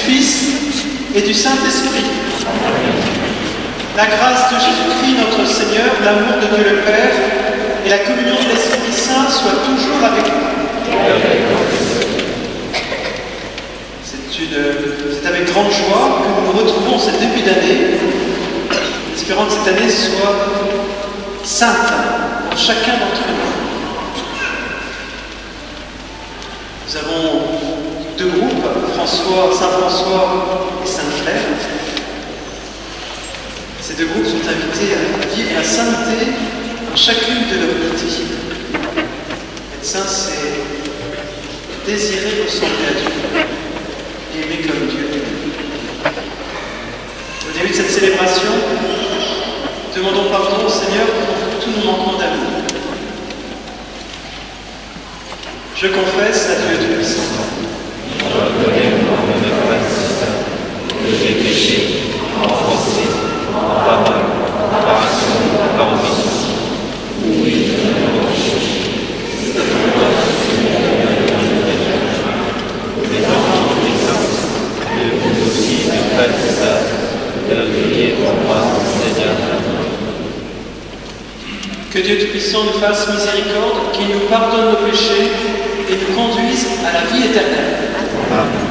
Fils et du Saint-Esprit. La grâce de Jésus-Christ notre Seigneur, l'amour de Dieu le Père et la communion de l'Esprit Saint soient toujours avec nous. C'est avec grande joie que nous nous retrouvons en ce début d'année, espérant que cette année soit sainte pour chacun d'entre nous. Nous avons deux groupes, Saint-François et Sainte-Claire. Ces deux groupes sont invités à vivre la sainteté dans chacune de leurs vies. Être saint, c'est désirer ressembler à Dieu, aimer comme Dieu. Au début de cette célébration, demandons pardon au Seigneur pour tous nos manquements d'amour. Je confesse à Dieu Tout-Puissant que j'ai péché en pensée, en parole, par action, par omission. Oui, mais dans toute puissance, de vous aussi, du Père et Saint, de prier pour moi, Seigneur. Que Dieu Tout-Puissant nous fasse miséricorde, qu'il nous pardonne nos péchés et nous conduise à la vie éternelle. Amen.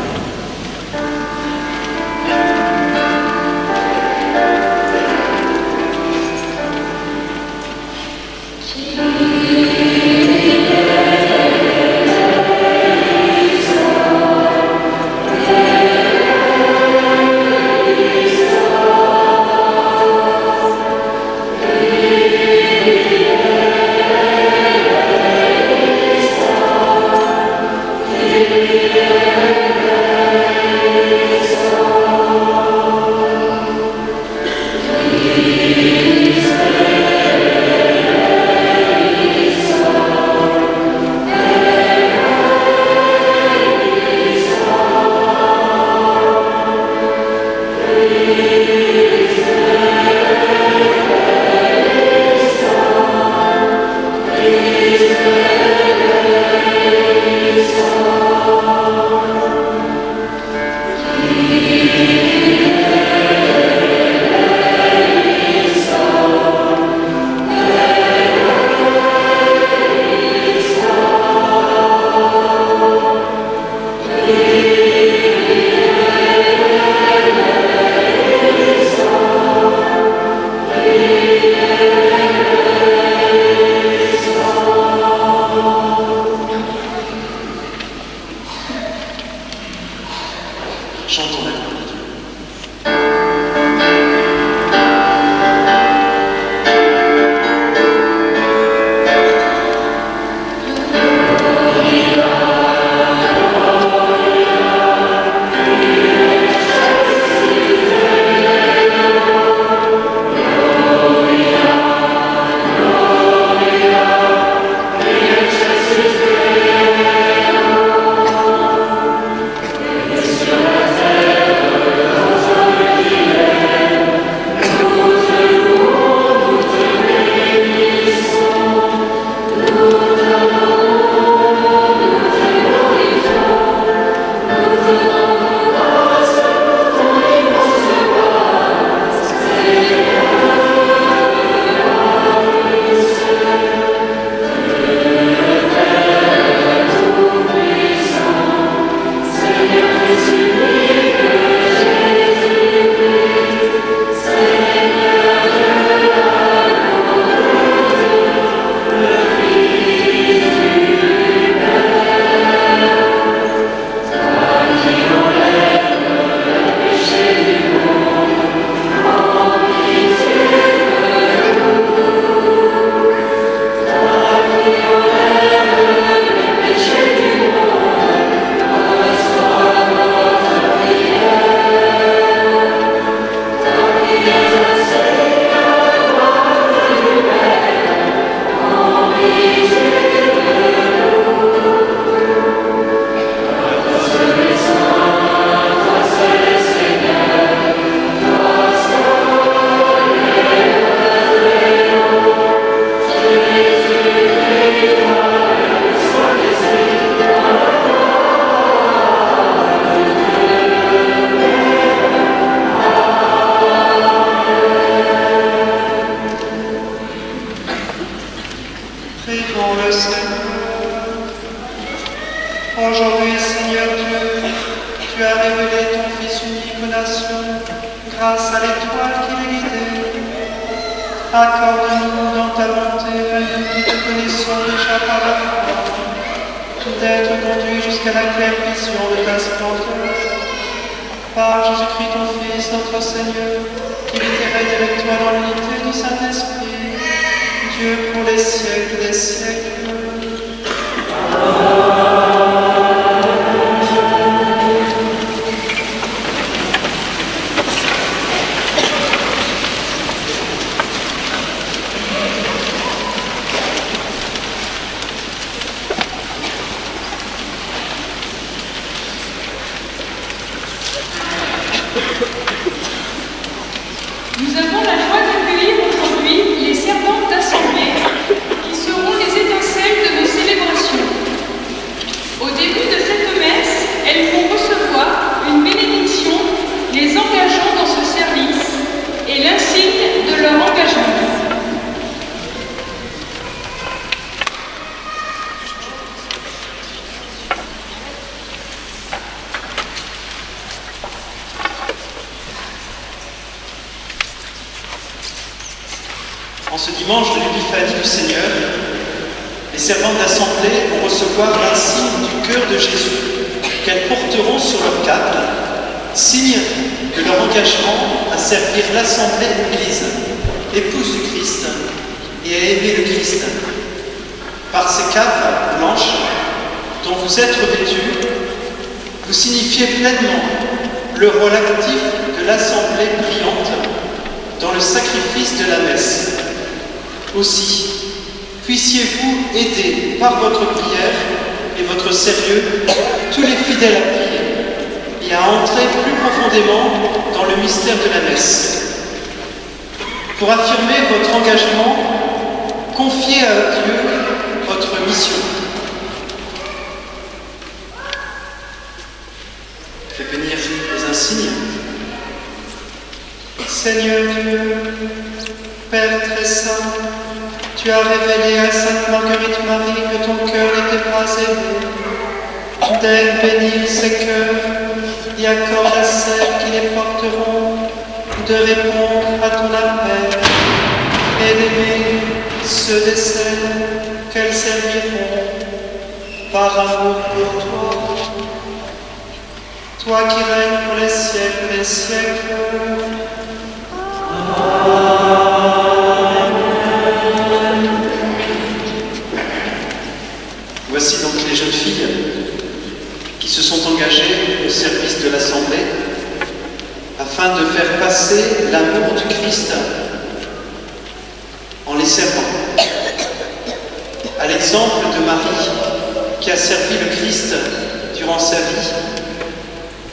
Chantons la gloire de Dieu. Sur la terre, révélé ton Fils unique aux nations, grâce à l'étoile qui les guidait. Accorde-nous dans ta bonté, à nous qui te connaissons déjà par la foi, d'être conduits jusqu'à la claire vision de ta splendeur. Par Jésus-Christ, ton Fils, notre Seigneur, qui vit et règne avec toi dans l'unité du Saint-Esprit, Dieu pour les siècles des siècles. Nous avons la joie d'accueillir aujourd'hui les servantes d'assemblée qui seront les étincelles de nos célébrations. Au début de cette messe, elles vont recevoir une bénédiction les engageant dans ce service et l'insigne de leur engagement. En ce dimanche de l'Épiphanie du Seigneur, les servantes d'assemblée vont recevoir l'insigne du cœur de Jésus qu'elles porteront sur leur cape, signe de leur engagement à servir l'Assemblée Église, épouse du Christ, et à aimer le Christ. Par ces capes blanches dont vous êtes revêtus, vous signifiez pleinement le rôle actif de l'Assemblée brillante dans le sacrifice de la messe. Aussi, puissiez-vous aider par votre prière et votre sérieux tous les fidèles à prier et à entrer plus profondément dans le mystère de la messe. Pour affirmer votre engagement, confiez à Dieu votre mission. Faites venir les insignes. Seigneur Dieu, Père très saint, tu as révélé à Sainte Marguerite Marie que ton cœur n'était pas aimé. D'elle bénis ces cœurs et accorde à celles qui les porteront de répondre à ton appel et d'aimer ceux et celles qu'elles serviront par amour pour toi. Toi qui règnes pour les siècles des siècles. Voici donc les jeunes filles qui se sont engagées au service de l'Assemblée afin de faire passer l'amour du Christ en les servant. À l'exemple de Marie qui a servi le Christ durant sa vie,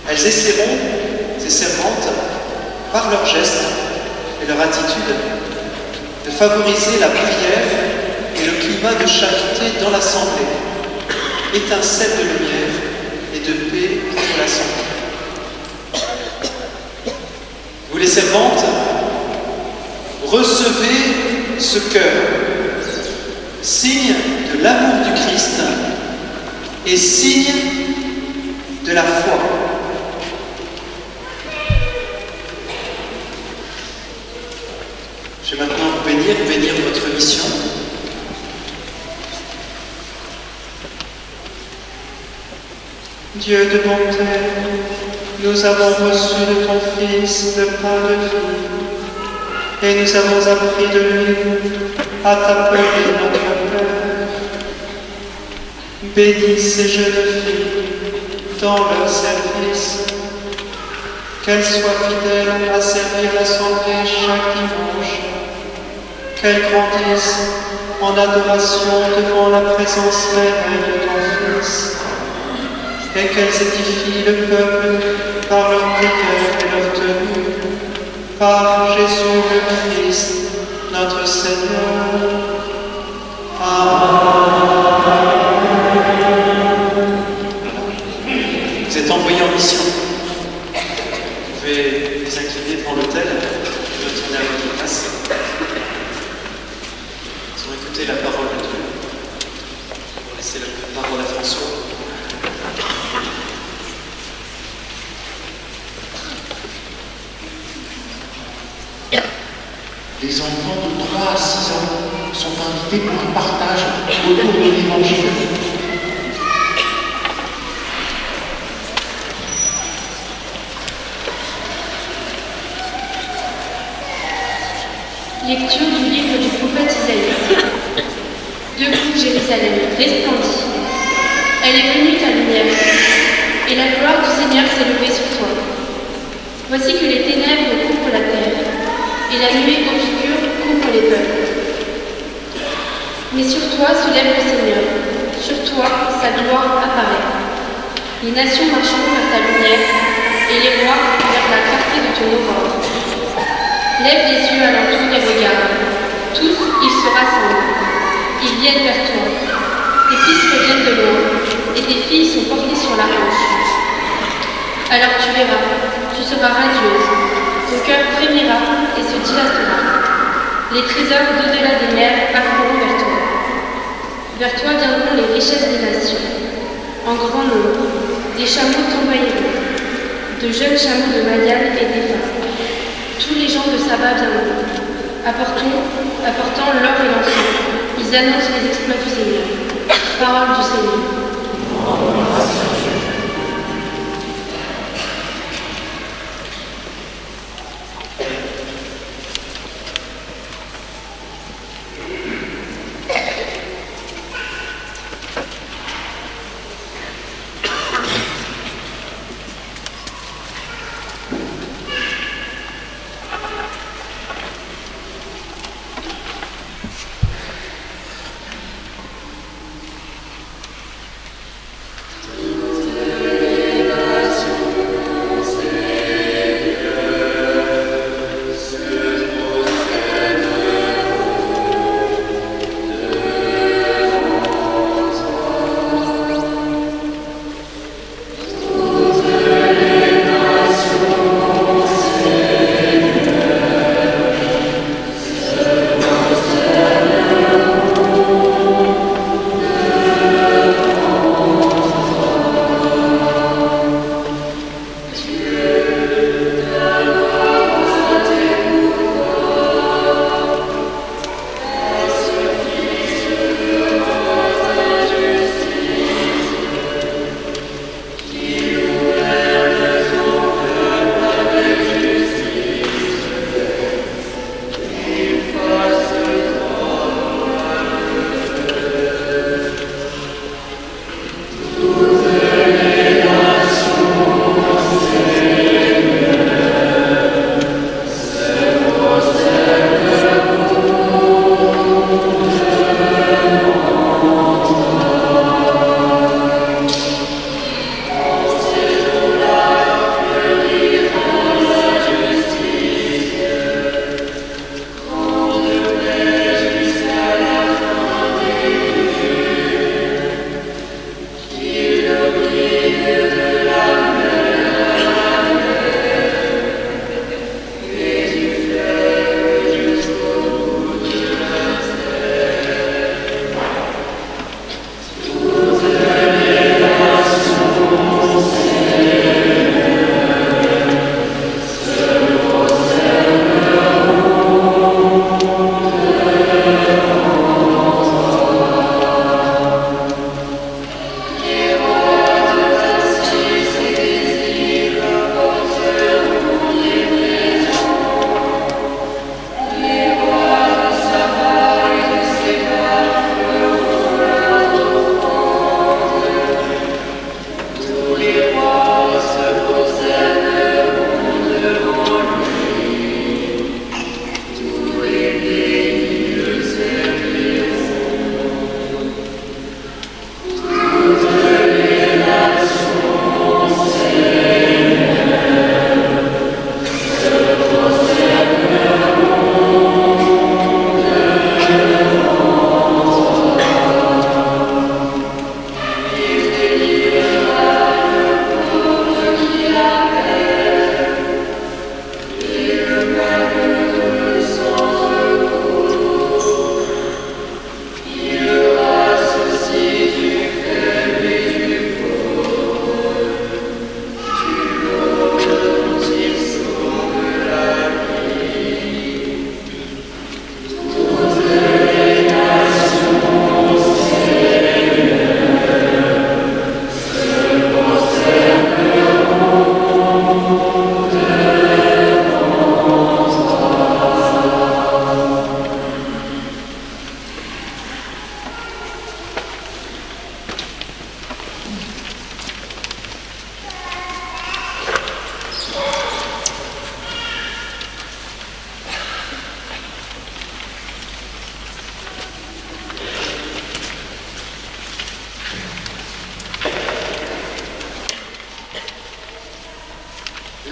elles essaieront, ces servantes, par leurs gestes et leur attitude, de favoriser la prière et le climat de charité dans l'Assemblée, étincelle de lumière et de paix pour l'Assemblée. Vous les servantes, recevez ce cœur, signe de l'amour du Christ et signe de la foi. Je vais maintenant vous bénir votre mission. Dieu de bonté, nous avons reçu de ton Fils le pain de vie, et nous avons appris de lui à t'appeler notre Père. Bénis ces jeunes filles dans leur service, qu'elles soient fidèles à servir l'Assemblée chaque dimanche, qu'elles grandissent en adoration devant la présence réelle de ton Fils, et qu'elles édifient le peuple par leur prière et leur tenue, par Jésus le Christ, notre Seigneur. Amen. Vous êtes envoyés en mission. Vous pouvez vous incliner devant l'autel et retourner à votre place. Nous allons écouter la parole de Dieu. On va laisser la parole à François. Les enfants de 3 à 6 ans sont invités pour un partage autour de l'Évangile. Lecture du livre du prophète Isaïe. Debout, Jérusalem, resplendis. Elle est venue ta lumière, et la gloire du Seigneur s'est levée sur toi. Voici que les ténèbres couvrent la terre, et la nuée obscure couvre les peuples. Mais sur toi se lève le Seigneur, sur toi sa gloire apparaît. Les nations marcheront vers ta lumière, et les rois vers la clarté de ton aurore. Lève les yeux alentour et regarde. Tous, ils se rassemblent. Ils viennent vers toi. Tes fils reviennent de loin, et tes filles sont portées sur la hanche. Alors tu verras, tu seras radieuse. Ton cœur frémira et se dilatera. Les trésors d'au-delà des mers afflueront vers toi. Vers toi viendront les richesses des nations. En grand nombre, des chameaux t'envahiront. De jeunes chameaux de Madian et d'Éphraïm. Tous les gens de Saba viendront, apportant l'or et l'encens. Ils annoncent les exploits du Seigneur. Parole du Seigneur.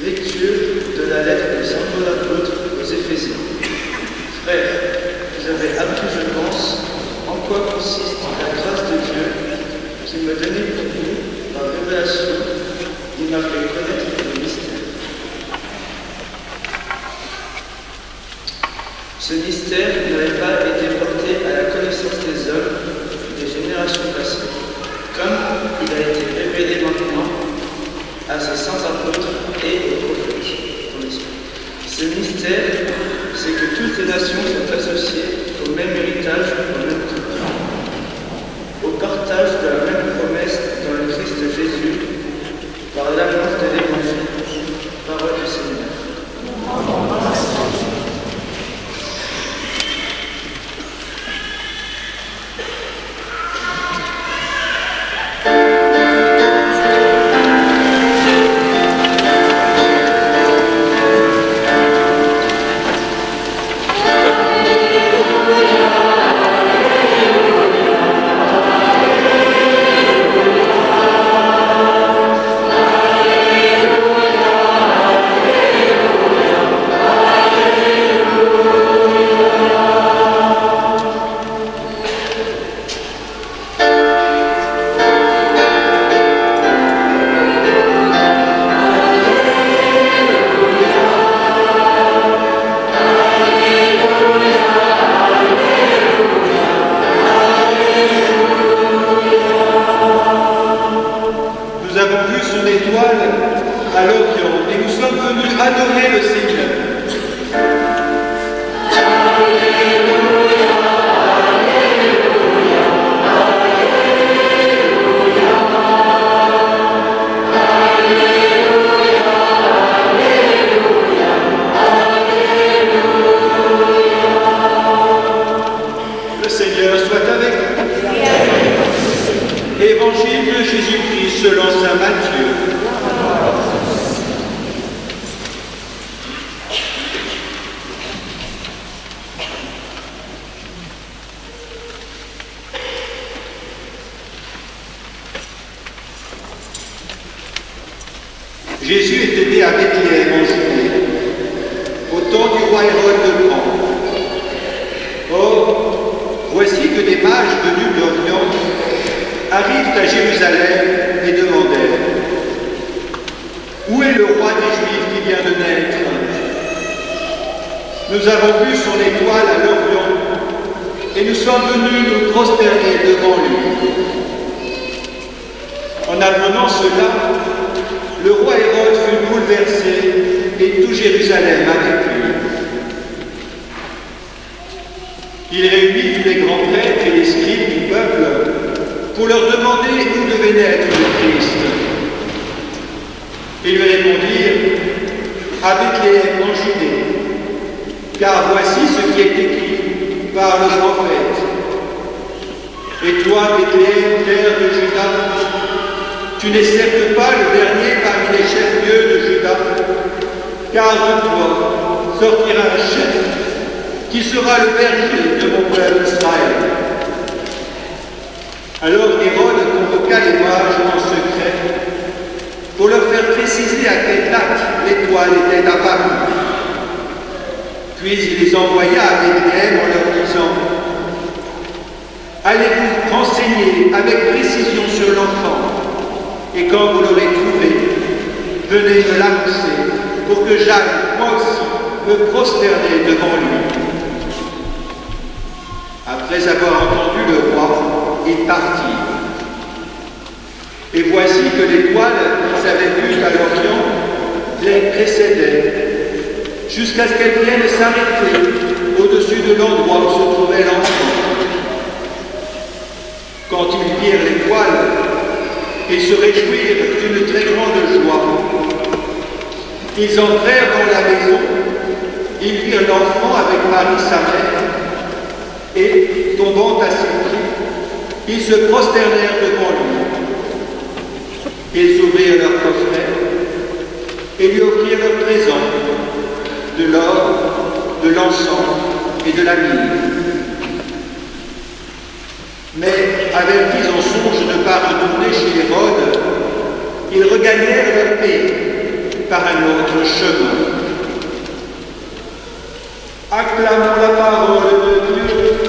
Lecture de la lettre de saint Paul apôtre aux Éphésiens. Frères, vous avez appris, je pense, en quoi consiste la grâce de Dieu qui me donnait pour vous par révélation. Il m'a fait connaître le mystère. Ce mystère n'avait pas été porté à la connaissance des hommes des générations passées, comme il a été révélé maintenant à ses saints apôtres et aux prophètes dans l'Esprit. Ce mystère, c'est que toutes les nations sont associées au même héritage, au même temps, au partage de la même promesse dans le Christ Jésus, par l'annonce de l'Évangile, parole du Seigneur. Évangile de Jésus-Christ selon saint Matthieu. Jésus était né à Bethléem en Judée, au temps du roi Hérode le Grand. Or, voici que des mages venus d'Orient arrivent à Jérusalem et demandèrent « Où est le roi des Juifs qui vient de naître? Nous avons vu son étoile à l'Orient et nous sommes venus nous prosterner devant lui. » En apprenant cela, le roi Hérode fut bouleversé et tout Jérusalem avec lui. Il réunit tous les grands prêtres et les scribes du peuple pour leur demander où devait naître le Christ. Ils lui répondirent « À Bethléem en Judée, car voici ce qui est écrit par le prophète. Et toi, Bethléem, terre de Juda, tu n'es certes pas le dernier parmi les chefs-lieux de Juda, car de toi sortira un chef qui sera le berger de mon peuple Israël. » Alors Hérode convoqua les mages en secret pour leur faire préciser à quelle date l'étoile était apparue. Puis il les envoya à Bethléem en leur disant « Allez vous renseigner avec précision sur l'enfant, et quand vous l'aurez trouvé, venez me l'annoncer pour que j'aille moi aussi me prosterner devant lui. » Après avoir entendu le roi, ils partirent. Et voici que l'étoile qu'ils avaient vue à l'Orient les précédait, jusqu'à ce qu'elle vienne s'arrêter au-dessus de l'endroit où se trouvait l'enfant. Quand ils virent l'étoile, ils se réjouirent d'une très grande joie. Ils entrèrent dans la maison, ils virent l'enfant avec Marie sa mère, et, tombant à ses pieds, ils se prosternèrent devant lui. Ils ouvrirent leur coffret et lui offrirent leurs présents, de l'or, de l'encens et de la myrrhe. Mais, avertis en songe de ne pas retourner chez Hérode, ils regagnèrent leur pays par un autre chemin. Acclamons la parole de Dieu.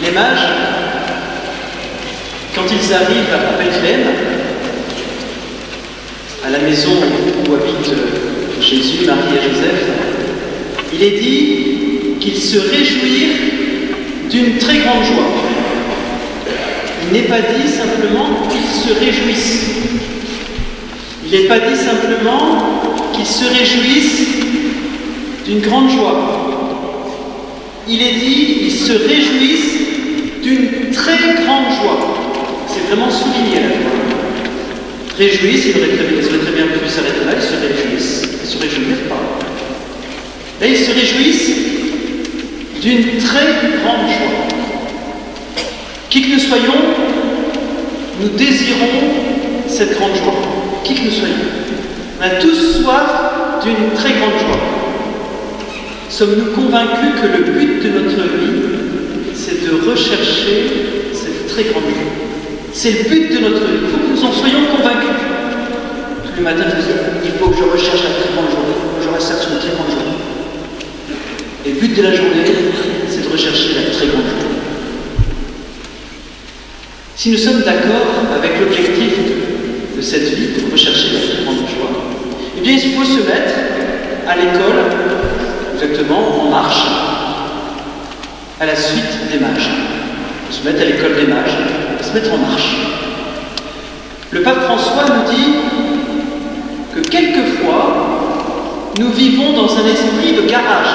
Les mages, quand ils arrivent à Bethléem, à la maison où habitent Jésus, Marie et Joseph, il est dit qu'ils se réjouirent d'une très grande joie. Il n'est pas dit simplement qu'ils se réjouissent. Il n'est pas dit simplement qu'ils se réjouissent d'une grande joie. Il est dit qu'ils se réjouissent d'une très grande joie. C'est vraiment souligné la fois. Réjouissent, ils auraient très bien pu s'arrêter là, ils se réjouissent. Ils se réjouissent pas. Là, ils se réjouissent d'une très grande joie. Qui que nous soyons, nous désirons cette grande joie. Qui que nous soyons. On a tous soif d'une très grande joie. Sommes-nous convaincus que le but de notre vie, c'est de rechercher cette très grande joie? C'est le but de notre vie. Il faut que nous en soyons convaincus. Tous les matins, je dis, il faut que je recherche la très grande joie. Je recherche une très grande joie. Et le but de la journée, c'est de rechercher la très grande joie. Si nous sommes d'accord avec l'objectif de cette vie, de rechercher la très grande joie, eh bien, il faut se mettre à l'école, exactement, en marche, à la suite des mages. Se mettre à l'école des mages, se mettre en marche. Le pape François nous dit que quelquefois, nous vivons dans un esprit de garage.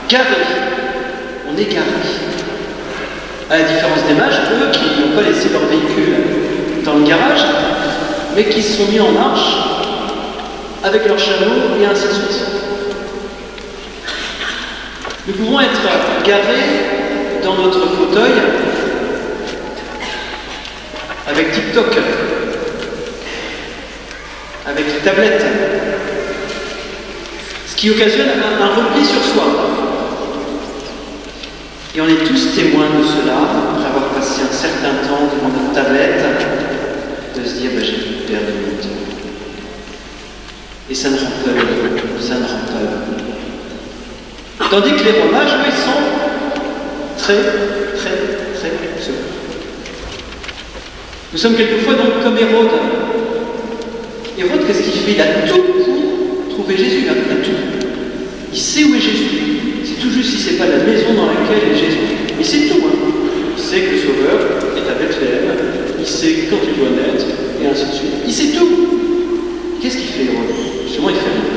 Garé. On est garé. À la différence des mages, eux qui n'ont pas laissé leur véhicule dans le garage, mais qui se sont mis en marche avec leur chameau et ainsi de suite. Nous pouvons être garés dans notre fauteuil avec TikTok, avec les tablettes, ce qui occasionne un repli sur soi. Et on est tous témoins de cela, après avoir passé un certain temps devant notre tablette, de se dire j'ai perdu mon temps. Et ça ne rend pas heureux, ça ne rend pas heureux. Tandis que les rois mages, eux, ils sont très seuls. Nous sommes quelquefois donc comme Hérode. Hérode, qu'est-ce qu'il fait? Il a tout pour trouver Jésus, il a tout. Il sait où est Jésus. C'est tout juste si ce n'est pas la maison dans laquelle est Jésus. Il sait tout. Il sait que le Sauveur est à Bethléem, il sait quand il doit naître, et ainsi de suite. Il sait tout. Qu'est-ce qu'il fait, Hérode? Justement, il fait rien.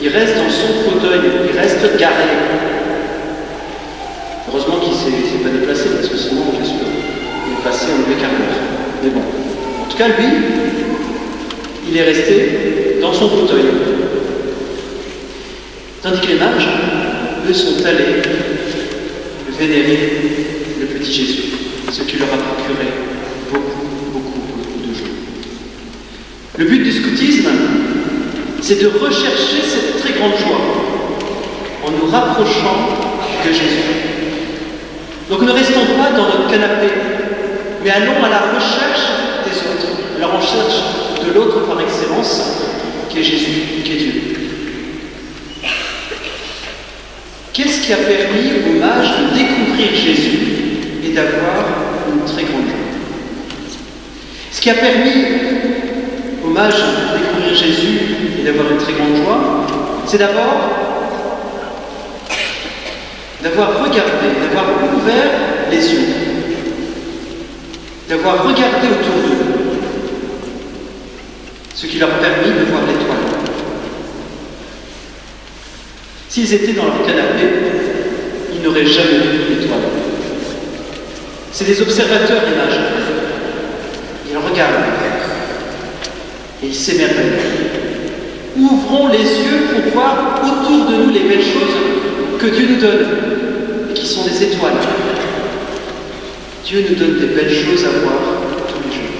Il reste dans son fauteuil, il reste garé. Heureusement qu'il ne s'est pas déplacé, parce que sinon, bien sûr, il est passé un mauvais quart d'heure. Mais bon, en tout cas, lui, il est resté dans son fauteuil. Tandis que les mages, eux, sont allés vénérer le petit Jésus, ce qui leur a procuré beaucoup de joie. Le but du scoutisme, c'est de rechercher cette très grande joie en nous rapprochant de Jésus. Donc ne restons pas dans notre canapé, mais allons à la recherche des autres, à la recherche de l'autre par excellence, qui est Jésus, qui est Dieu. Qu'est-ce qui a permis aux mages de découvrir Jésus et d'avoir une très grande joie? Ce qui a permis aux mages de découvrir Jésus et d'avoir une très grande joie, c'est d'abord d'avoir regardé, d'avoir ouvert les yeux, d'avoir regardé autour d'eux, ce qui leur a permis de voir l'étoile. S'ils étaient dans leur canapé, ils n'auraient jamais vu l'étoile. C'est des observateurs, les mages. Ils regardent et ils s'émerveillent. Ouvrons les yeux pour voir autour de nous les belles choses que Dieu nous donne, et qui sont des étoiles. Dieu nous donne des belles choses à voir tous les jours.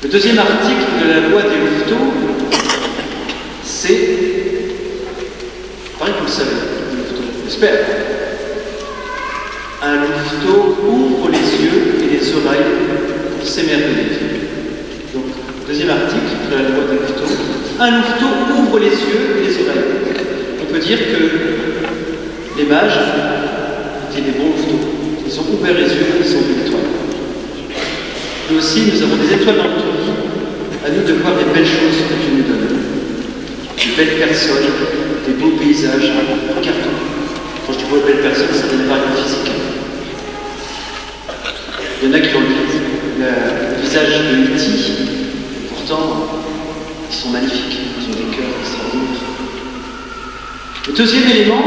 Le deuxième article de la loi des louveteaux, c'est, pareil que vous le savez, le louveteau, j'espère, un louveteau ouvre les yeux et les oreilles pour s'émerveiller. Donc, deuxième article de la loi des louveteaux, un louveteau ouvre les yeux et les oreilles. On peut dire que les mages étaient des bons louveteaux. Ils ont ouvert les yeux et ils ont vu l'étoile. Nous aussi, nous avons des étoiles dans notre vie, à nous de voir les belles choses que Dieu nous donne. Des belles personnes, des beaux paysages. Regardons. Quand je dis beaux belles personnes, ça n'est pas une physique. Il y en a qui ont le visage de E.T., pourtant, ils sont magnifiques, ils ont des cœurs extraordinaires. Le deuxième élément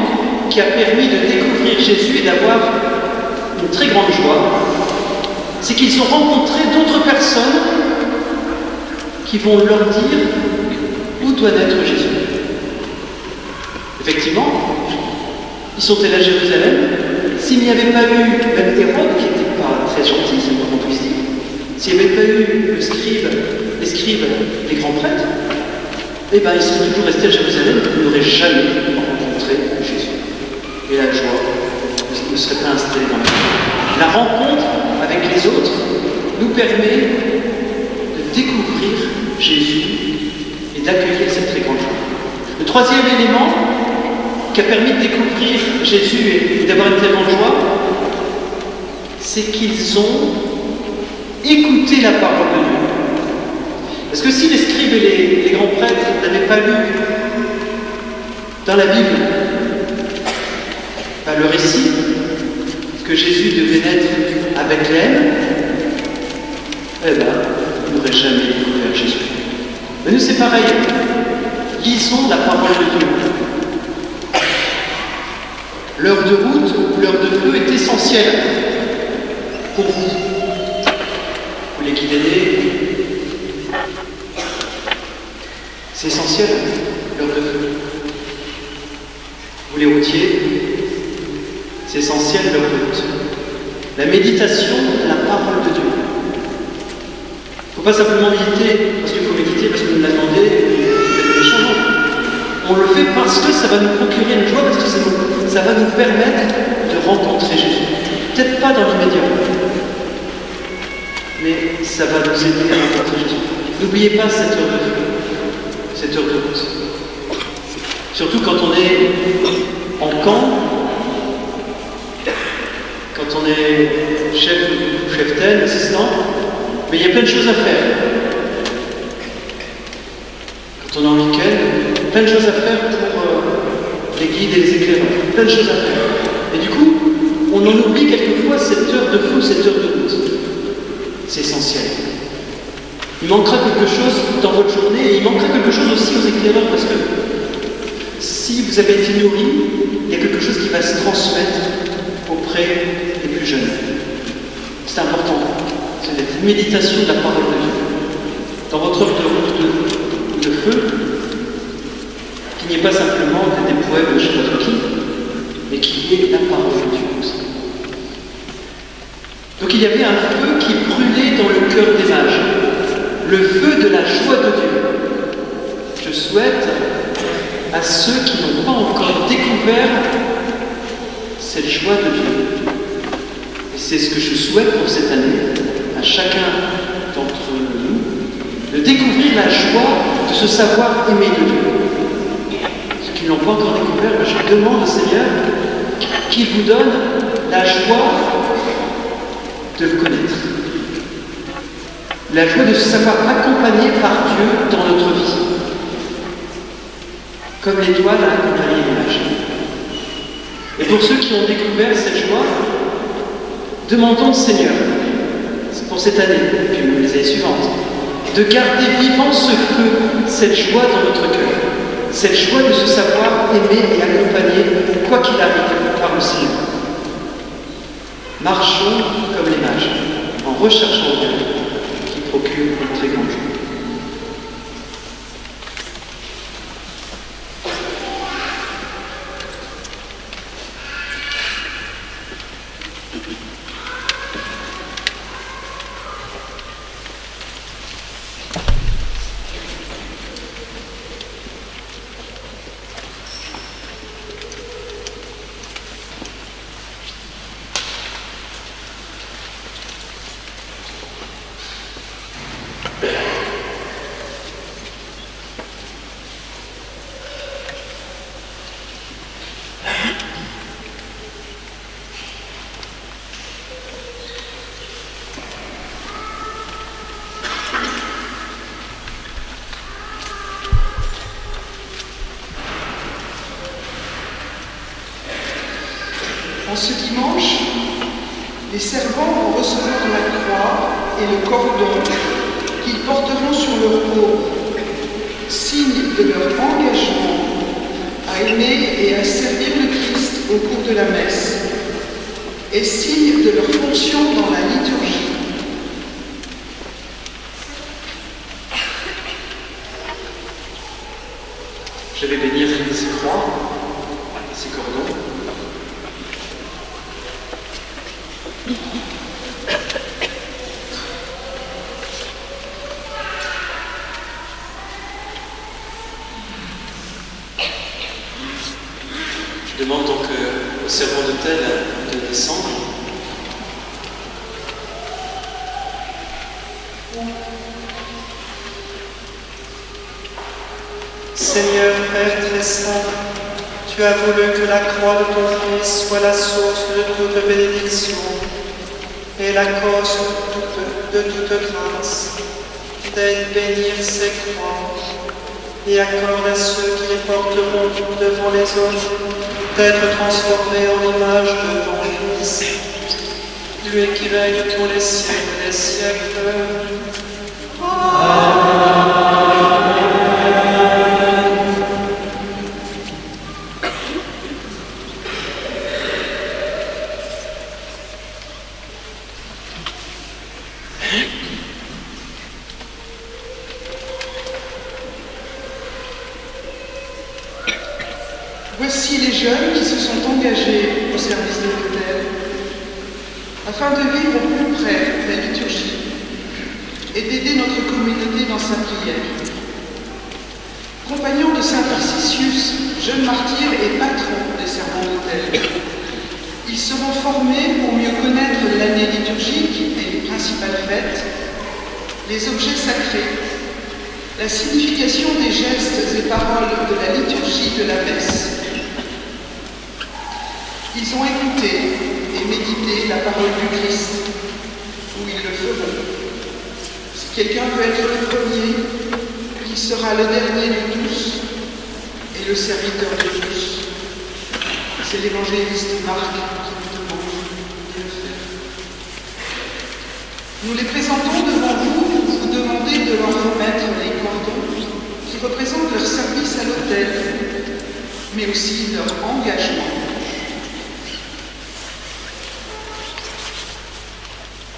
qui a permis de découvrir Jésus et d'avoir une très grande joie, c'est qu'ils ont rencontré d'autres personnes qui vont leur dire où doit naître Jésus. Effectivement, ils sont allés à Jérusalem. S'il n'y avait pas eu même Hérode, qui n'était pas très gentil, c'est le moins qu'on puisse dire, s'il n'y avait pas eu les scribes, les grands prêtres, eh bien ils seraient toujours restés à Jérusalem, ils n'auraient jamais rencontré Jésus. Et la joie ne serait pas installée dans la vie. La rencontre avec les autres nous permet de découvrir Jésus et d'accueillir cette très grande joie. Le troisième élément qui a permis de découvrir Jésus et d'avoir une très grande joie, c'est qu'ils ont écouté la parole de Dieu. Parce que si les scribes et les grands prêtres n'avaient pas lu dans la Bible le récit que Jésus devait naître à Bethléem, eh bien, ils n'auraient jamais découvert Jésus. Mais nous, c'est pareil. Lisons la parole de Dieu. L'heure de route ou l'heure de feu est essentielle pour vous. Vous les guidez, c'est essentiel, l'heure de feu. Vous les routiers, c'est essentiel l'heure de route. La méditation, la parole de Dieu. Il ne faut pas simplement méditer parce qu'il faut méditer, parce que vous me l'avez demandé, vous êtes méchant. On le fait parce que ça va nous procurer une joie, parce que ça va nous permettre de rencontrer Jésus. Peut-être pas dans l'immédiat, mais ça va nous aider à rencontrer Jésus. N'oubliez pas cette heure de feu, cette heure de route. Surtout quand on est en camp, quand on est chef-tel, assistant, mais il y a plein de choses à faire. Quand on est en week-end, plein de choses à faire pour les guides et les éclaireurs, plein de choses à faire. Et du coup, on en oublie quelquefois cette heure de feu, cette heure de route. C'est essentiel. Il manquera quelque chose dans votre journée et il manquera quelque chose aussi aux éclaireurs parce que si vous avez été nourri, il y a quelque chose qui va se transmettre auprès des plus jeunes. C'est important. C'est cette méditation de la parole de Dieu. Dans votre heure de route de feu, qu'il n'y ait pas simplement des poèmes de je ne sais pas qui, mais qu'il y ait la parole de Dieu aussi. Donc il y avait un feu qui brûlait dans le cœur des mages. Le feu de la joie de Dieu. Je souhaite à ceux qui n'ont pas encore découvert cette joie de Dieu. Et c'est ce que je souhaite pour cette année, à chacun d'entre nous, de découvrir la joie de se savoir aimer de Dieu. Ceux qui ne l'ont pas encore découvert, je demande au Seigneur qu'il vous donne la joie de le connaître. La joie de se savoir accompagné par Dieu dans notre vie. Comme l'étoile a accompagné l'image. Et pour ceux qui ont découvert cette joie, demandons au Seigneur, pour cette année, et puis les années suivantes, de garder vivant ce feu, cette joie dans notre cœur. Cette joie de se savoir aimer et accompagner, quoi qu'il arrive, par le Seigneur. Marchons comme les mages, en recherchant Dieu, qui procure une très grande joie. En ce dimanche, les servants vont recevoir la croix et le cordon qu'ils porteront sur leur peau, signe de leur engagement à aimer et à servir le Christ au cours de la messe, et signe de leur fonction dans la liturgie. Je vais bénir ces croix, ces cordons. Je demande donc au servant d'autel de descendre. Seigneur Père très saint, tu as voulu que la croix de ton Fils soit la source de toute bénédiction et la cause de toute grâce. Daigne bénir ces croix et accorde à ceux qui les porteront devant les autres d'être transformés en image de ton Fils, lui qui règne pour les siècles des siècles. Voici les jeunes qui se sont engagés au service de l'autel, afin de vivre au plus près la liturgie et d'aider notre communauté dans sa prière. Compagnons de saint Tarcisius, jeune martyr et patron des servants d'autel, ils seront formés pour mieux connaître l'année liturgique et les principales fêtes, les objets sacrés, la signification des gestes et paroles de la liturgie de la messe. Ils ont écouté et médité la parole du Christ, ou ils le feront. Si quelqu'un veut être le premier, il sera le dernier de tous et le serviteur de tous. C'est l'évangéliste Marc qui nous demande de le faire. Nous les présentons devant vous pour vous demander de leur remettre les cordons qui représentent leur service à l'autel, mais aussi leur engagement.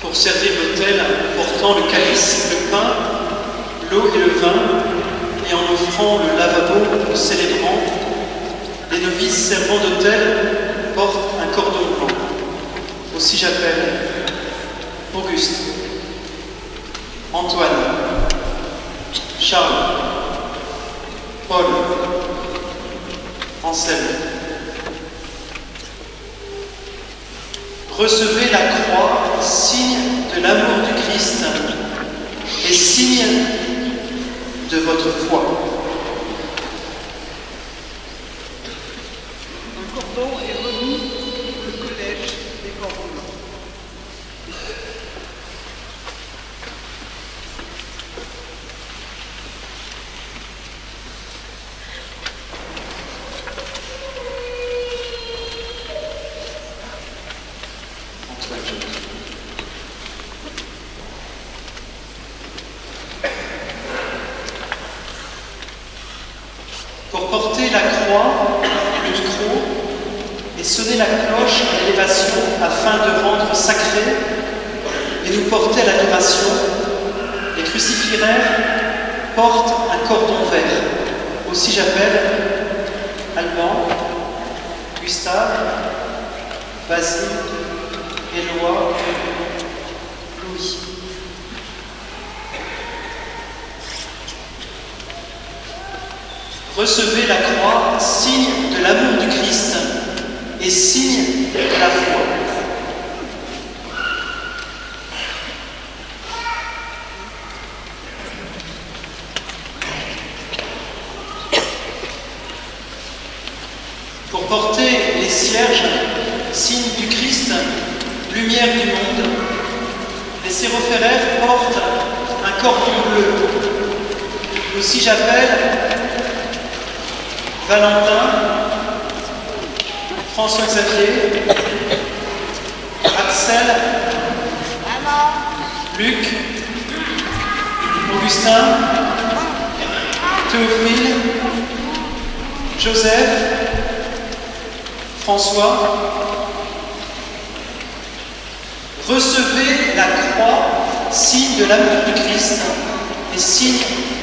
Pour servir l'autel, portant le calice, le pain, l'eau et le vin, et en offrant le lavabo aux célébrants, les novices servants d'autel portent un cordon blanc. Aussi j'appelle Auguste, Antoine, Charles, Paul, Anselme. Recevez la croix, signe de l'amour du Christ et signe de votre foi. Un cordon est remis au collège des cordons blancs. Pour porter la croix, le micro, et sonner la cloche à l'élévation afin de rendre sacré et nous porter à l'adoration, les crucifixaires portent un cordon vert. Aussi j'appelle Alban, Gustave, Basile, Éloi, Louis. Recevez la croix, signe de l'amour du Christ et signe de la foi. Pour porter les cierges, signe du Christ, lumière du monde, les sérophéraires portent un cordon bleu. Aussi j'appelle Valentin, François-Xavier, Axel, Luc, Augustin, Théophile, Joseph, François. Recevez la croix, signe de l'amour du Christ et signe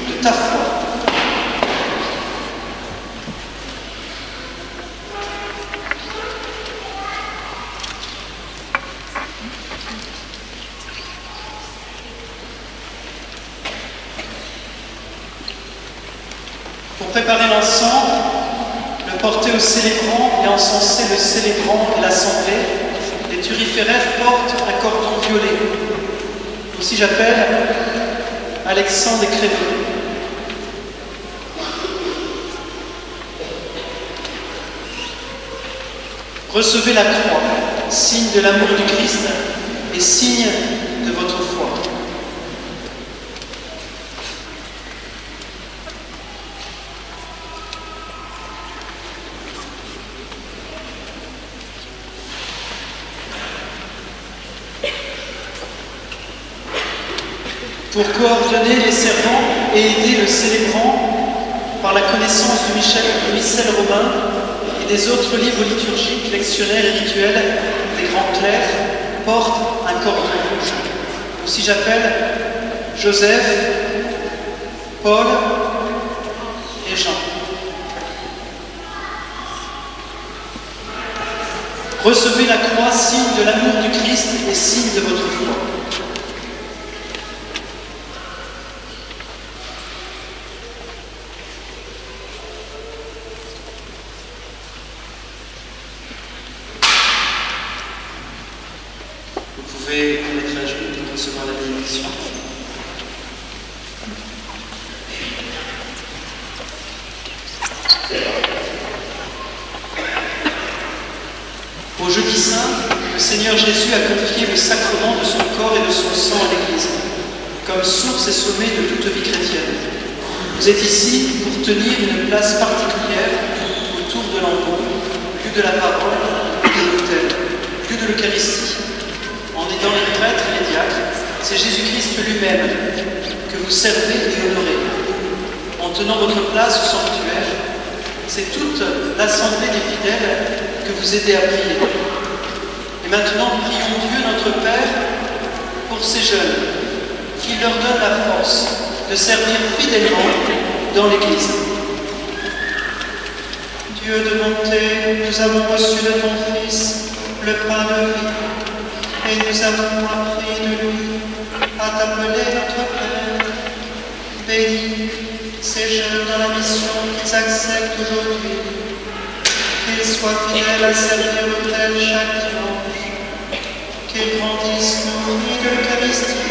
de ta foi. Pour préparer l'encens, le porter au célébrant et encenser le célébrant et l'assemblée, les turiféraires portent un cordon violet. Aussi j'appelle Alexandre Créveux. Recevez la croix, signe de l'amour du Christ et signe de votre foi. Pour coordonner les servants et aider le célébrant par la connaissance du missel romain et des autres livres liturgiques, lectionnaires et rituels des grands clercs, porte un cordon rouge. Aussi j'appelle Joseph, Paul et Jean. Recevez la croix, signe de l'amour du Christ et signe de votre foi. Vous pouvez vous mettre à genoux pour recevoir la bénédiction. Au jeudi saint, le Seigneur Jésus a confié le sacrement de son corps et de son sang à l'Église, comme source et sommet de toute vie chrétienne. Vous êtes ici pour tenir une place particulière autour de l'empeau, lieu de la parole et de l'autel, lieu de l'Eucharistie. En aidant les prêtres et les diacres, c'est Jésus-Christ lui-même que vous servez et honorez. En tenant votre place au sanctuaire, c'est toute l'assemblée des fidèles que vous aidez à prier. Et maintenant, prions Dieu notre Père pour ces jeunes, qu'il leur donne la force de servir fidèlement dans l'Église. Dieu de bonté, nous avons reçu de ton Fils le pain de vie, et nous avons appris de lui à t'appeler notre Père. Bénis ces jeunes dans la mission qu'ils acceptent aujourd'hui, qu'ils soient fidèles à servir l'autel chaque dimanche, qu'ils grandissent nourris de l'Eucharistie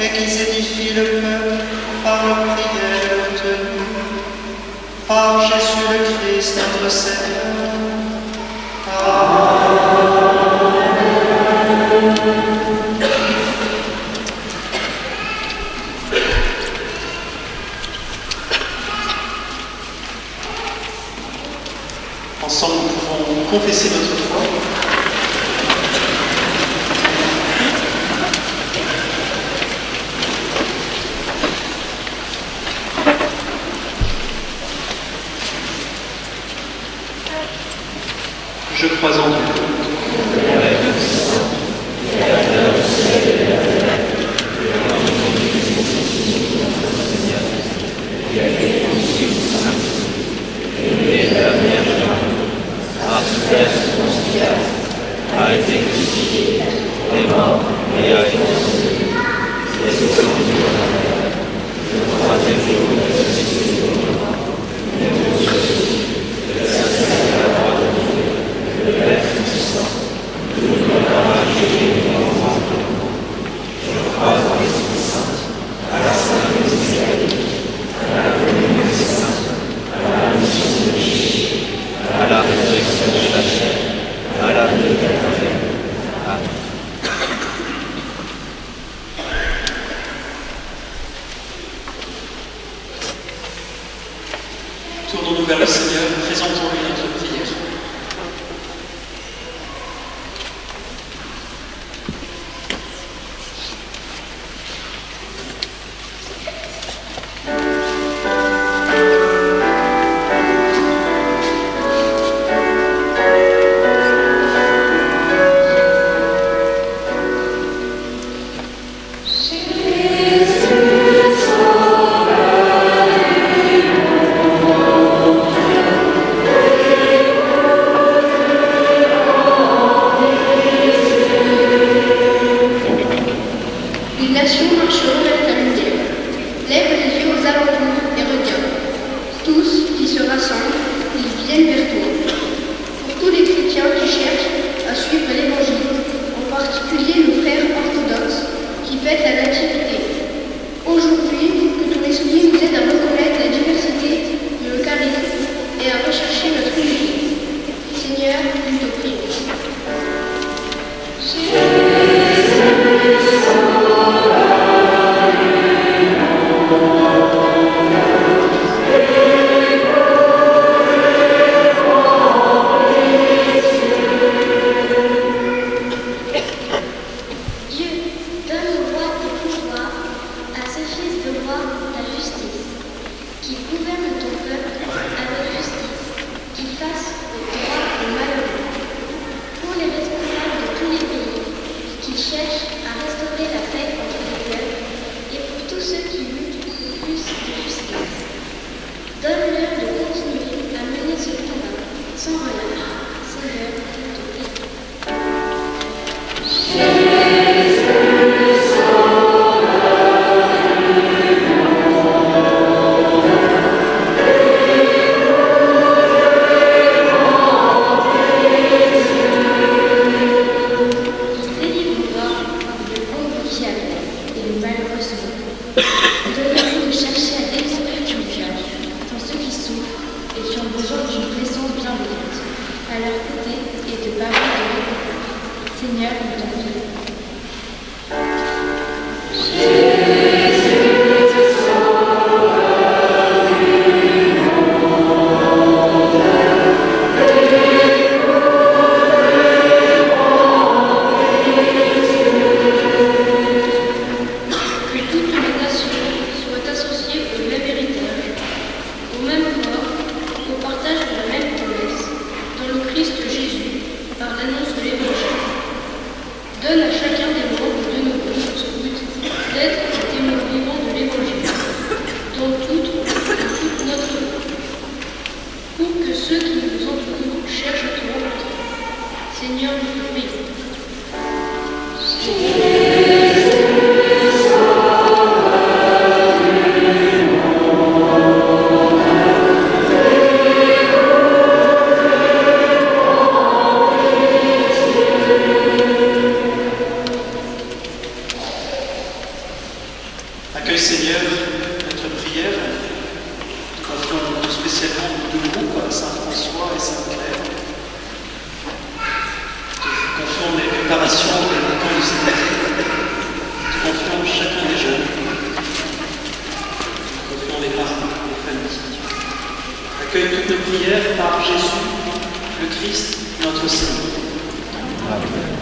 et qu'ils édifient le peuple par leur prière et leur tenue. Par Jésus le Christ, notre Seigneur. Amen. Ensemble, nous pouvons confesser notre foi. Je crois en Dieu. A été crucifié, est mort et a été ressuscité. Et descendu aux enfers. Le troisième jour, il est ressuscité aux morts. Il est ressuscité. Il est assis à la droite de Dieu, le Père Tout-Puissant. Nous ne pas juger les morts. Je crois en l'Esprit Saint, à la Sainte Eucharistie, à la communion des saints, à la rémission des péchés, à la résurrection de la chair, à la vie éternelle. Amen. Tournons-nous vers le Seigneur, présentons-lui notre prière. et qui ont besoin d'une présence bienveillante à leur côté et de paroles de réconfort. Seigneur, nous t'en prions. Donne à chacun des membres de nos groupes ce but d'être des témoins vivants de l'Évangile, dans toute notre vie, pour que ceux qui nous entourent cherchent à te rencontrer. Seigneur, nous te prions. Accueille Seigneur notre prière, confions tout spécialement nos deux groupes, Saint-François et Sainte-Claire. Te confions les préparations et les camps de cette année. Te confions chacun des jeunes. Te confions les parents, les familles. Accueille toutes nos prières par Jésus, le Christ, notre Seigneur. Amen.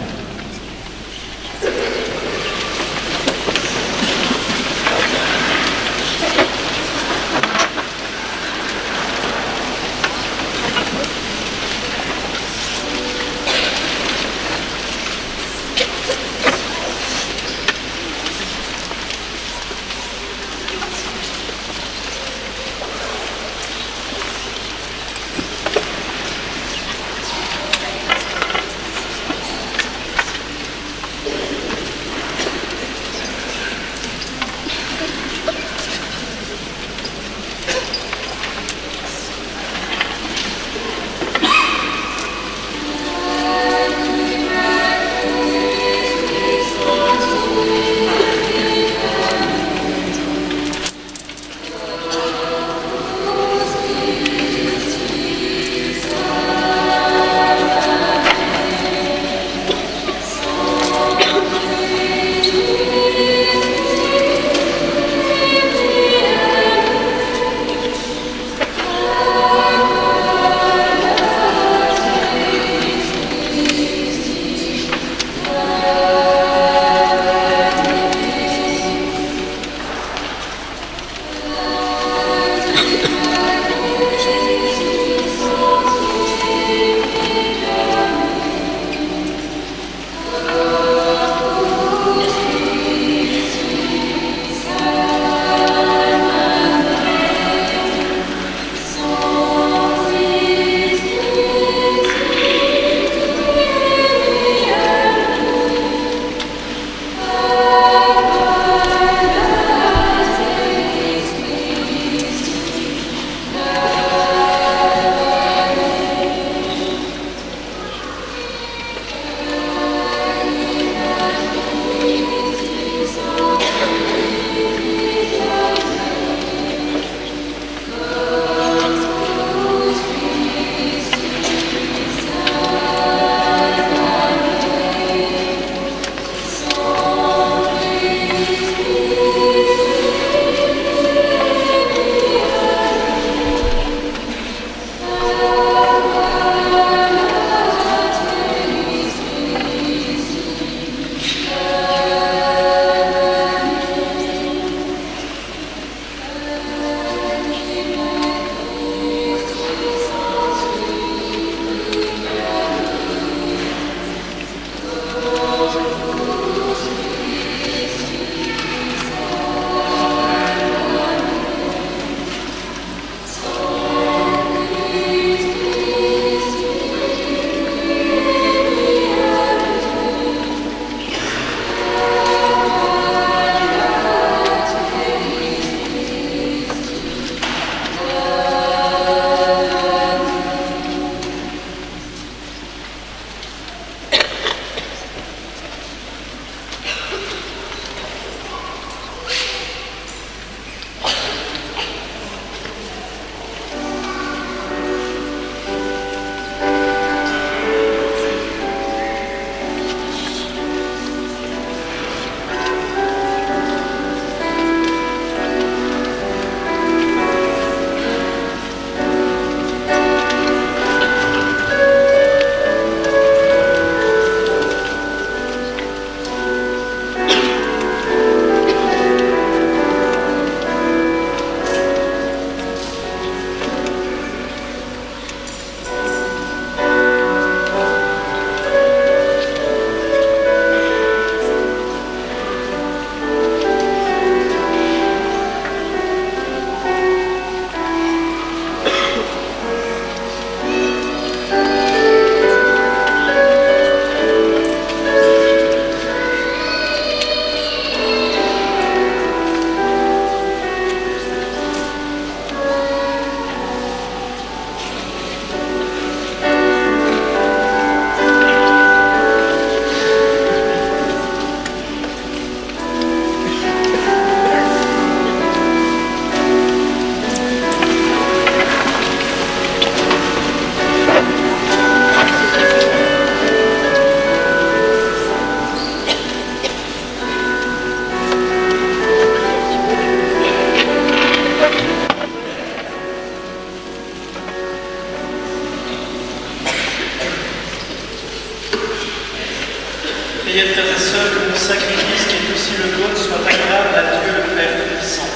Priez, frères et sœurs, que le sacrifice qui est aussi le vôtre soit agréable à Dieu le Père Tout-Puissant.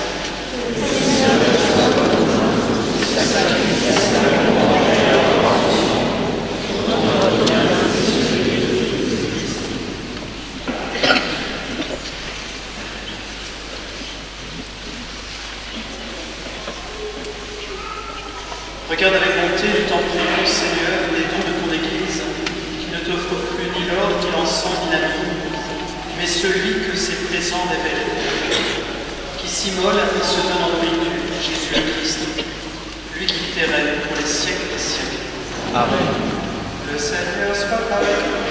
Regarde avec bonté, nous t'en prions, Seigneur, les dons de ton Église, qui ne t'offre plus ni l'or, ni l'encens, ni la myrrhe, mais celui que ses présents révèlent, qui s'immole et se donne en nourriture, Jésus le Christ, lui qui t'érègne pour les siècles des siècles. Amen. Le Seigneur soit avec nous.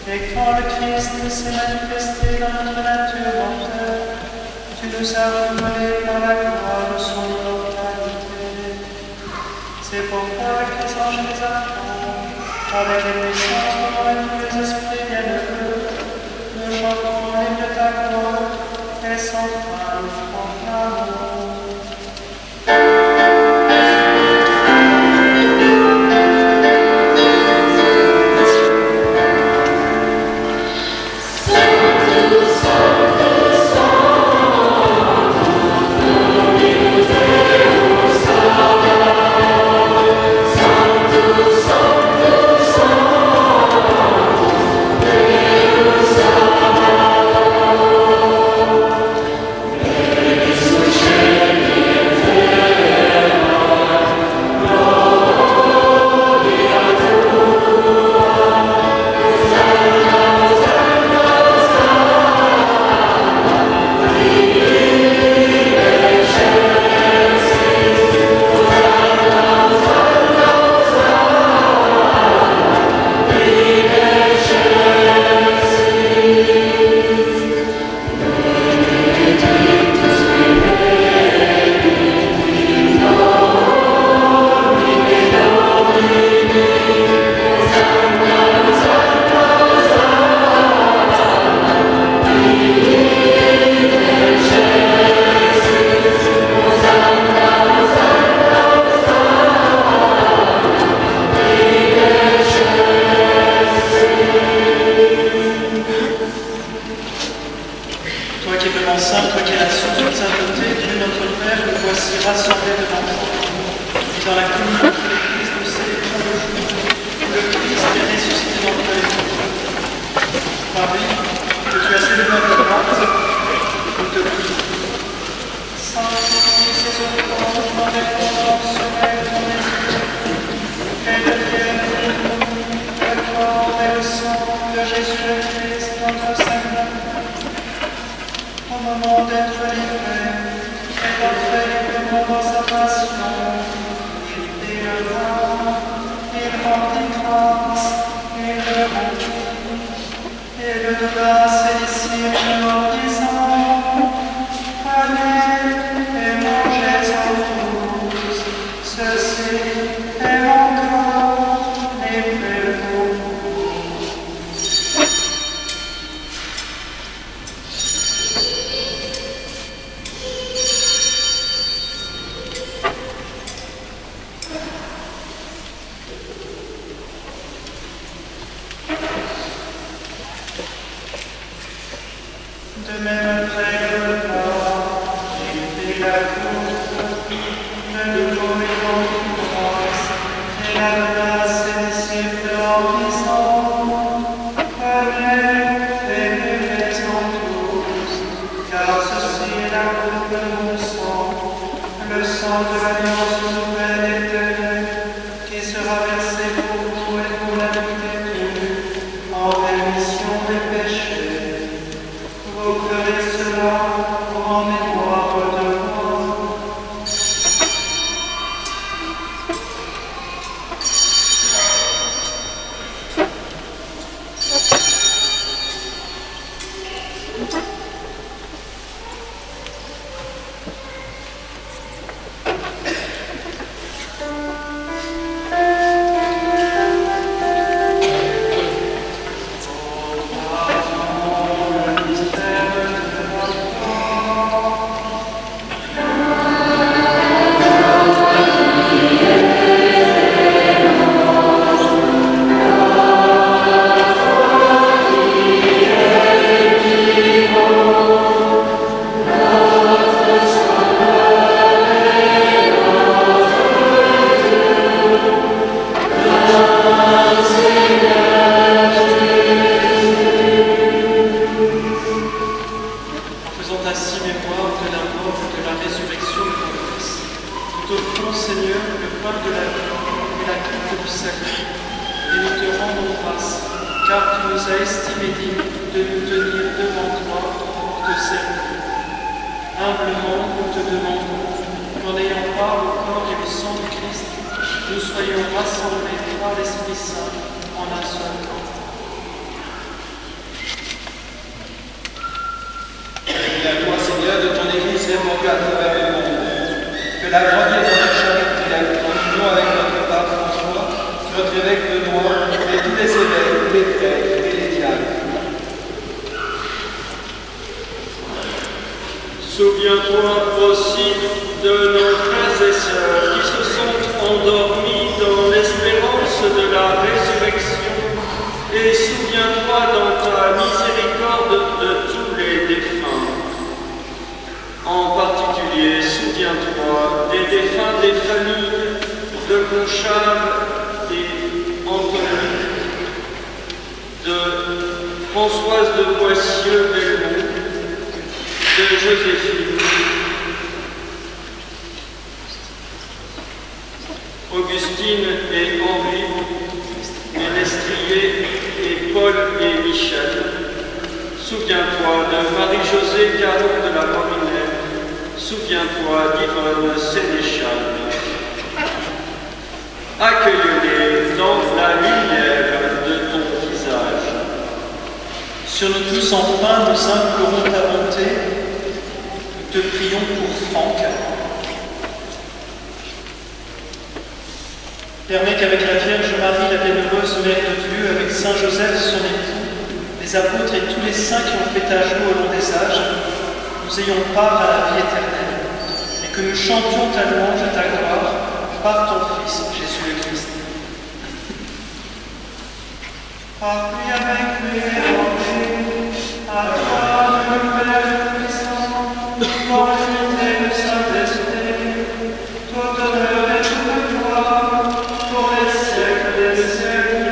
Et quand le Christ s'est manifesté dans notre nature mortelle, tu nous as révélé par la gloire de son immortalité. C'est pourquoi avec les anges et les archanges, avec les puissances et tous les esprits bienheureux, nous chantons l'hymne de ta gloire et sans fin nous proclamons. Vous ferez cela pour en mémoire de moi. Souviens-toi aussi de nos frères et sœurs qui se sont endormis dans l'espérance de la résurrection, et souviens-toi dans ta miséricorde de tous les défunts. En particulier, souviens-toi des défunts des familles de Conchave et Anthony, de Françoise de Boissieu-Belmont, de Joséphine, Augustine et Henri, Ménestrier et Paul et Michel. Souviens-toi de Marie-Josée Caron de la Morinelle. Souviens-toi d'Yvonne Sénéchal. Accueille-les dans la lumière de ton visage. Sur nous tous, enfin, nous implorons ta bonté. Nous te prions pour Franck. Permets qu'avec la Vierge Marie, la bienheureuse Mère de Dieu, avec Saint Joseph, son époux, les apôtres et tous les saints qui ont fait ta joie au long des âges, nous ayons part à la vie éternelle, et que nous chantions ta louange et ta gloire par ton Fils, Jésus le Christ. Par lui, avec lui et en lui, à toi, le Père puissant, pour l'unité du Saint-Esprit, toute honneur et toute gloire, pour les siècles des siècles.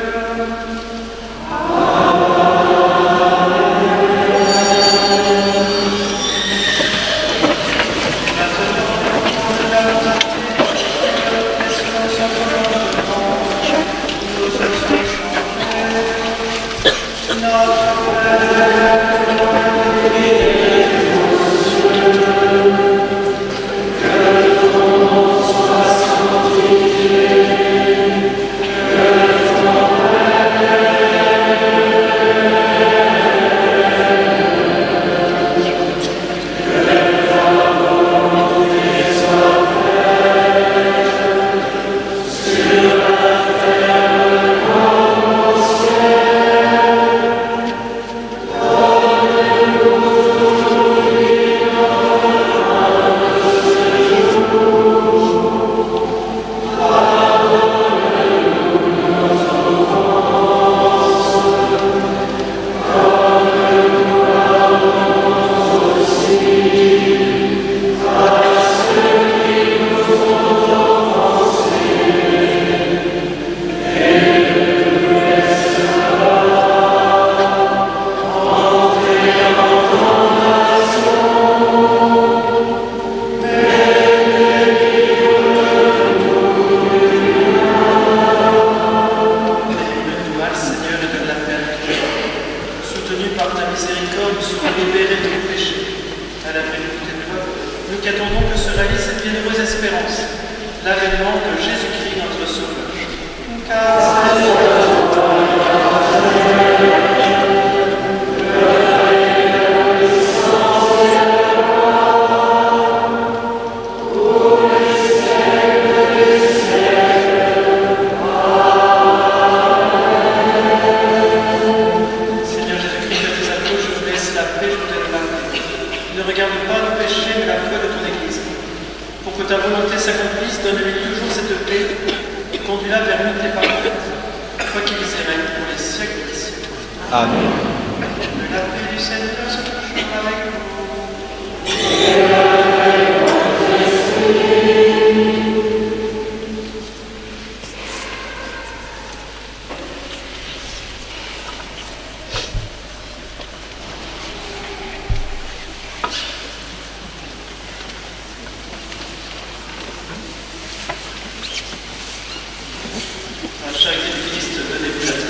paix, je te donne la paix. Ne regarde pas nos péchés, mais la foi de ton Église. Pour que ta volonté s'accomplisse, donne-lui toujours cette paix et conduis-la vers l'unité parfaite, toi qui vis et règnes pour les siècles des siècles. Amen. Que la paix du Seigneur soit toujours avec vous. La charité du Christ, donnez-vous la vie.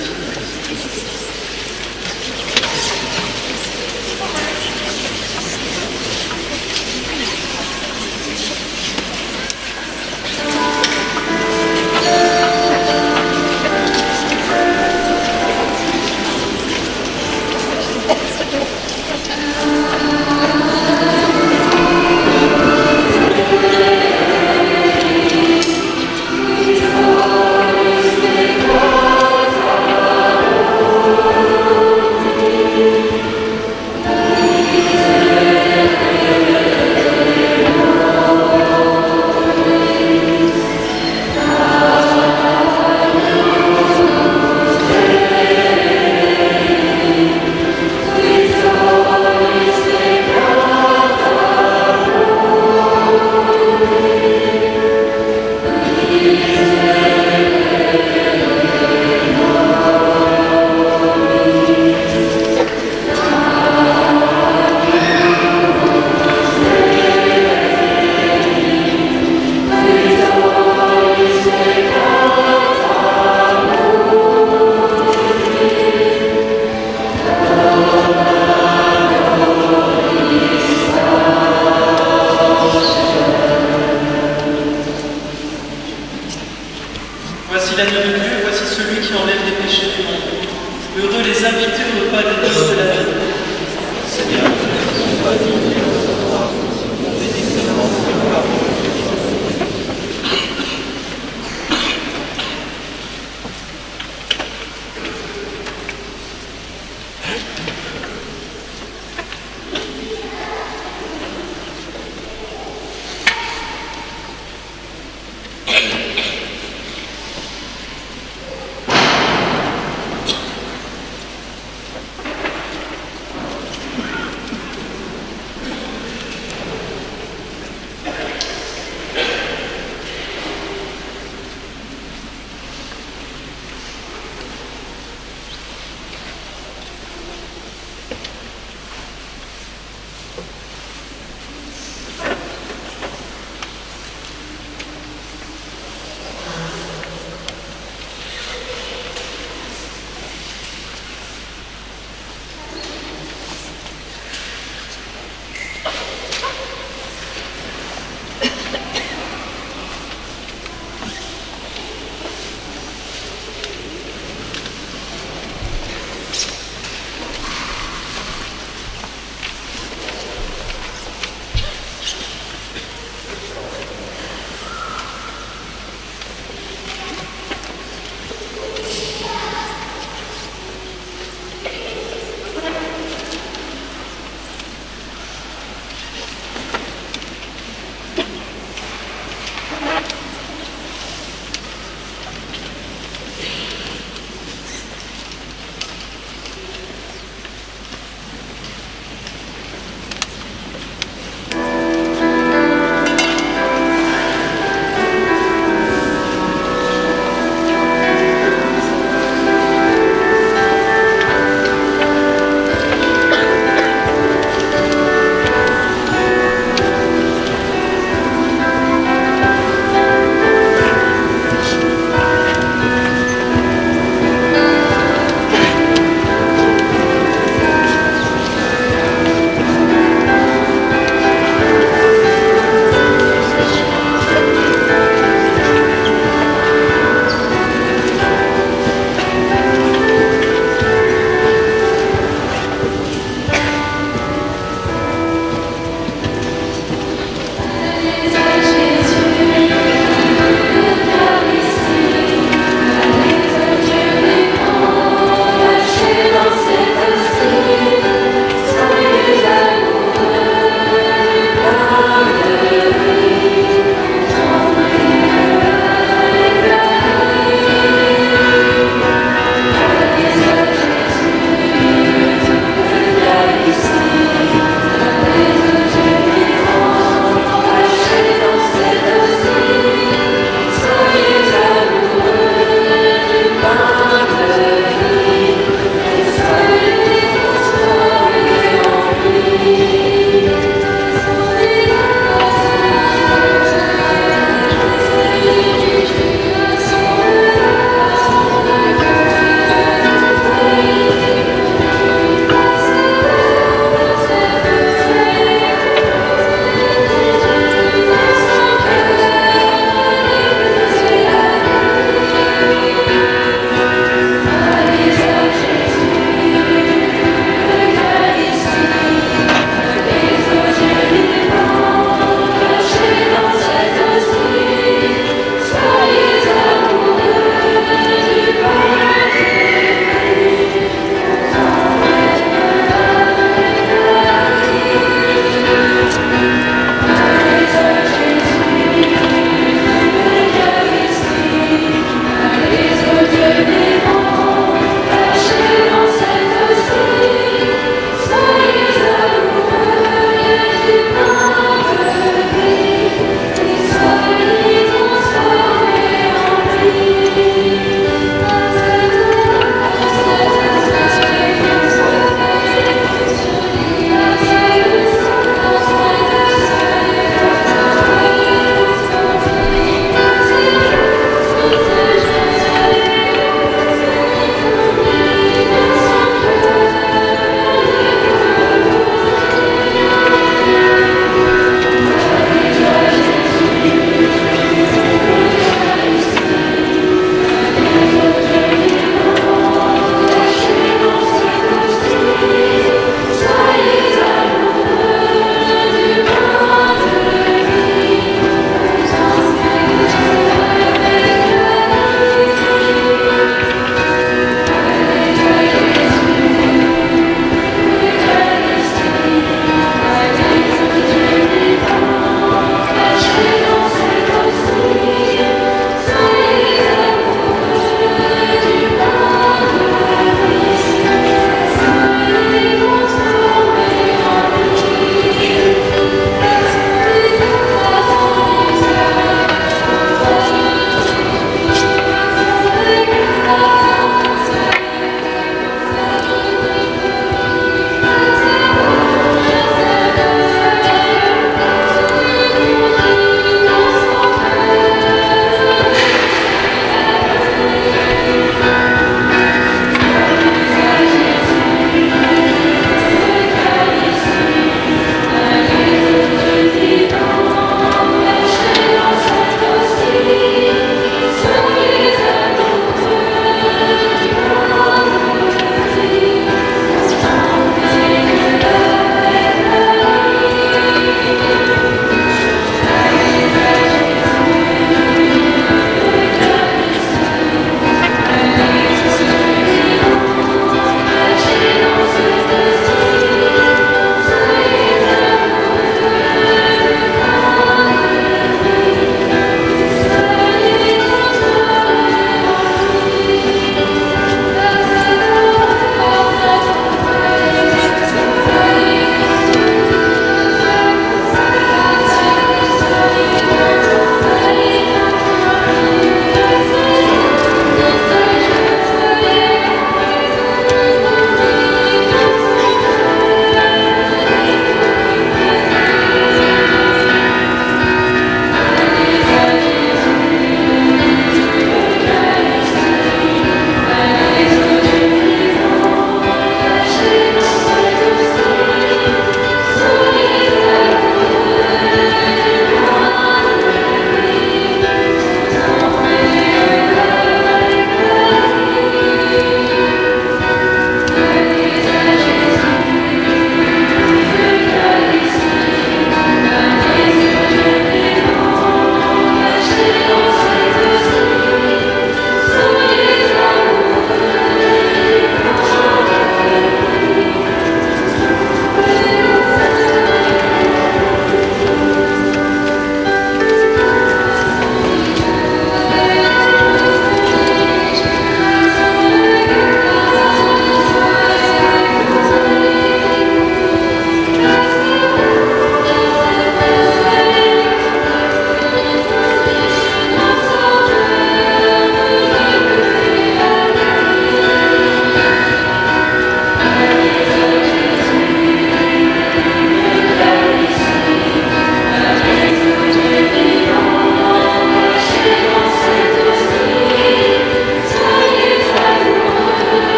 Voici l'agneau de Dieu, voici celui qui enlève les péchés du monde. Heureux les invités au repas des noces de la vie. Seigneur, je ne suis pas digne de recevoir, mais dis seulement une parole.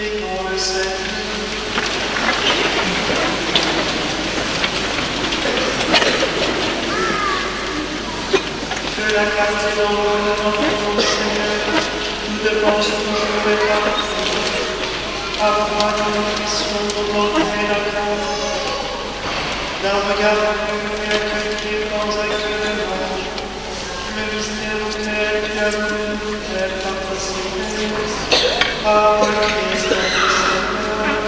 Prions le Seigneur. Que la grâce et l'amour de notre Seigneur nous devancent toujours et partout, afin que nous puissions augmenter la grâce d'un regard pur et accueillir dans actuellement le mystère auquel tu as voulu nous faire participer par le Christ notre Seigneur.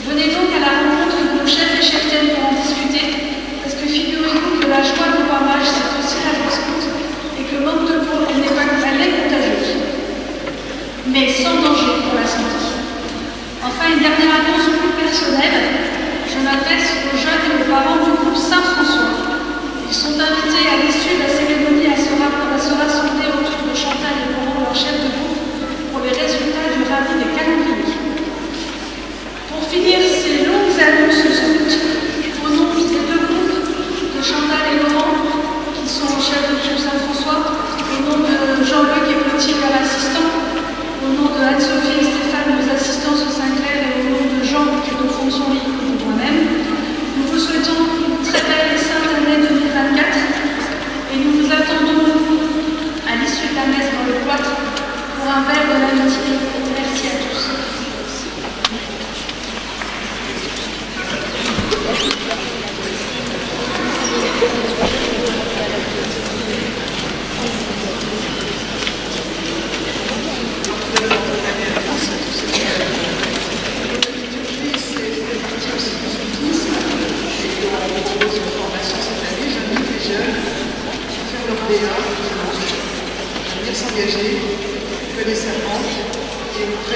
Venez donc à la rencontre de nos chefs et cheftaines pour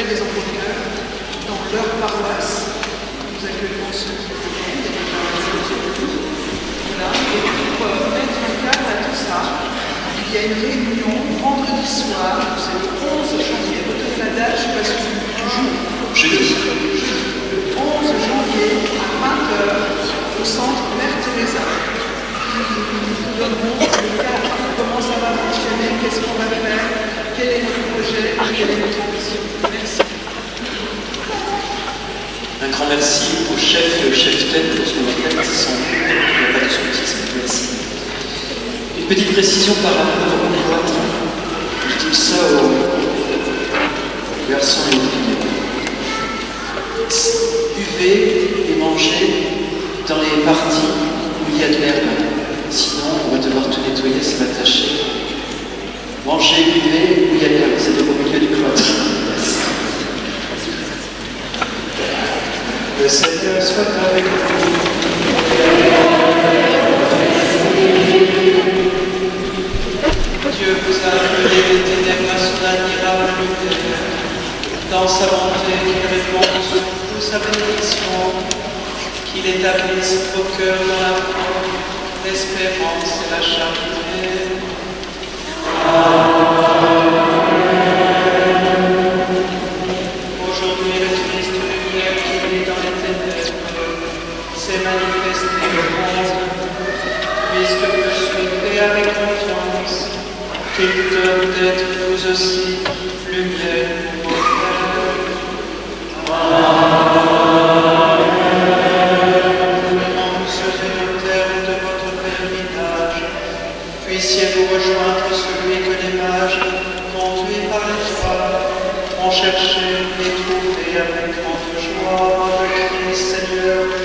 appellent les enfants de cœur dans leur paroisse. Nous accueillons ceux qui le viennent, il y a déjà un autour. Voilà. Et pour mettre un cadre à tout ça, il y a une réunion vendredi soir, c'est le 11 janvier, retenez la date, je ne sais pas si du jour. Jeudi. Le 11 janvier à 20h au centre Mère Teresa. Nous donnerons le cadre, comment ça va fonctionner, qu'est-ce qu'on va faire, quel est notre projet, quelle est notre ambition. Merci. Un grand merci aux chefs et aux chefs-têtes pour ce qu'on appelle qui sont il n'y a pas de sous-titres. Merci. Une petite précision par rapport au cloître. Je dis ça aux garçons et aux filles. Buvez et mangez dans les parties où il y a de l'herbe. Sinon, on va devoir tout nettoyer, ça va tâcher. Mangez, buvez où il y a de l'herbe. C'est au milieu du cloître. Merci. Le Seigneur soit avec vous. Dieu vous a appelé des ténèbres à son admirable lumière. Dans sa bonté, qu'il répond sur vous sa bénédiction, qu'il établisse vos cœurs dans la foi, l'espérance et la charité. Aujourd'hui, le Christ lumière qui est dans les ténèbres s'est manifesté au monde, puisque vous suivez avec confiance, qu'il donne d'être vous aussi lumière pour vos frères. Comment vous serez au terme de votre pèlerinage, puissiez-vous rejoindre celui que les mages, conduits par l'étoile, ont cherché et trouvé avec grande joie, le Christ Seigneur.